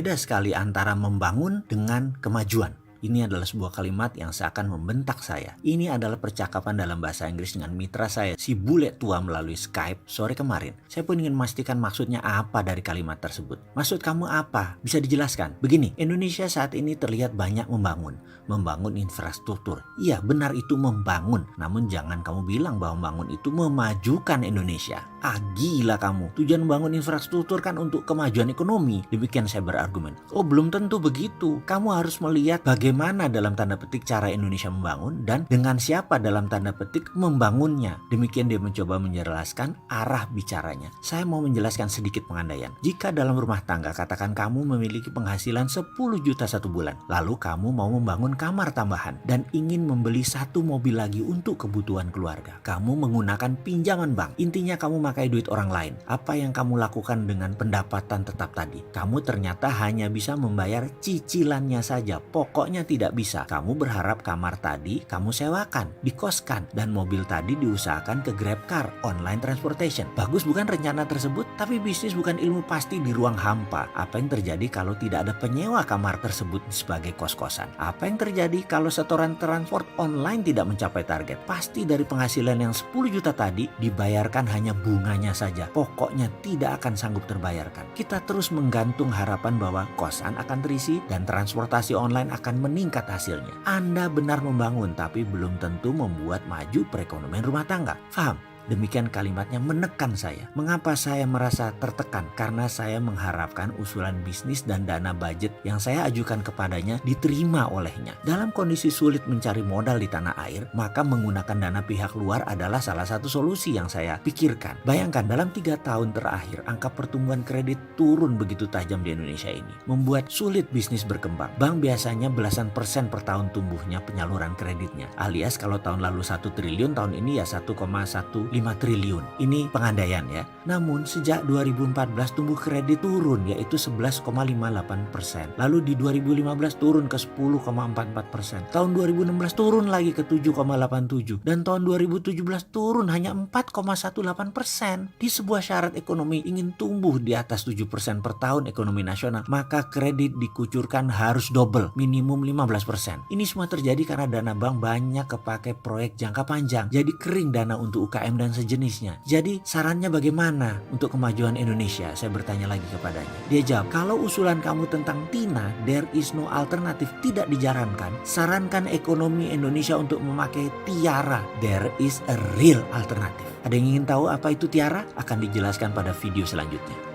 berbeda sekali antara membangun dengan kemajuan. Ini adalah sebuah kalimat yang seakan membentak saya. Ini adalah percakapan dalam bahasa Inggris dengan mitra saya, si bule tua melalui Skype sore kemarin. Saya pun ingin memastikan maksudnya apa dari kalimat tersebut. Maksud kamu apa? Bisa dijelaskan? Begini, Indonesia saat ini terlihat banyak membangun infrastruktur. Iya, benar itu membangun. Namun jangan kamu bilang bahwa membangun itu memajukan Indonesia. Gila kamu. Tujuan membangun infrastruktur kan untuk kemajuan ekonomi. Demikian saya berargumen. Oh, belum tentu begitu. Kamu harus melihat bagaimana dalam tanda petik cara Indonesia membangun dan dengan siapa dalam tanda petik membangunnya. Demikian dia mencoba menjelaskan arah bicaranya. Saya mau menjelaskan sedikit pengandaian. Jika dalam rumah tangga katakan kamu memiliki penghasilan 10 juta satu bulan, lalu kamu mau membangun kamar tambahan dan ingin membeli satu mobil lagi untuk kebutuhan keluarga. Kamu menggunakan pinjaman bank. Intinya kamu pakai duit orang lain. Apa yang kamu lakukan dengan pendapatan tetap tadi? Kamu ternyata hanya bisa membayar cicilannya saja. Pokoknya tidak bisa. Kamu berharap kamar tadi kamu sewakan, dikoskan, dan mobil tadi diusahakan ke GrabCar, online transportation. Bagus bukan rencana tersebut? Tapi bisnis bukan ilmu pasti di ruang hampa. Apa yang terjadi kalau tidak ada penyewa kamar tersebut sebagai kos-kosan? Apa yang terjadi kalau setoran transport online tidak mencapai target? Pasti dari penghasilan yang 10 juta tadi dibayarkan hanya bunganya saja. Pokoknya tidak akan sanggup terbayarkan. Kita terus menggantung harapan bahwa kosan akan terisi dan transportasi online akan meningkat hasilnya. Anda benar membangun tapi belum tentu membuat maju perekonomian rumah tangga. Paham? Demikian kalimatnya menekan saya. Mengapa saya merasa tertekan? Karena saya mengharapkan usulan bisnis dan dana budget yang saya ajukan kepadanya diterima olehnya. Dalam kondisi sulit mencari modal di tanah air, maka menggunakan dana pihak luar adalah salah satu solusi yang saya pikirkan. Bayangkan dalam 3 tahun terakhir, angka pertumbuhan kredit turun begitu tajam di Indonesia ini. Membuat sulit bisnis berkembang. Bank biasanya belasan persen per tahun tumbuhnya penyaluran kreditnya. Alias kalau tahun lalu 1 triliun, tahun ini ya 1,15 triliun. Ini pengandaian ya. Namun sejak 2014 tumbuh kredit turun yaitu 11,58%. Lalu di 2015 turun ke 10,44%. Tahun 2016 turun lagi ke 7,87. Dan tahun 2017 turun hanya 4,18%. Di sebuah syarat ekonomi ingin tumbuh di atas 7% per tahun ekonomi nasional, maka kredit dikucurkan harus double, minimum 15%. Ini semua terjadi karena dana bank banyak kepake proyek jangka panjang. Jadi kering dana untuk UKM dan sejenisnya. Jadi sarannya bagaimana untuk kemajuan Indonesia? Saya bertanya lagi kepadanya. Dia jawab, kalau usulan kamu tentang TINA, there is no alternatif, tidak dijarankan. Sarankan ekonomi Indonesia untuk memakai tiara, there is a real alternative. Ada yang ingin tahu apa itu tiara? Akan dijelaskan pada video selanjutnya.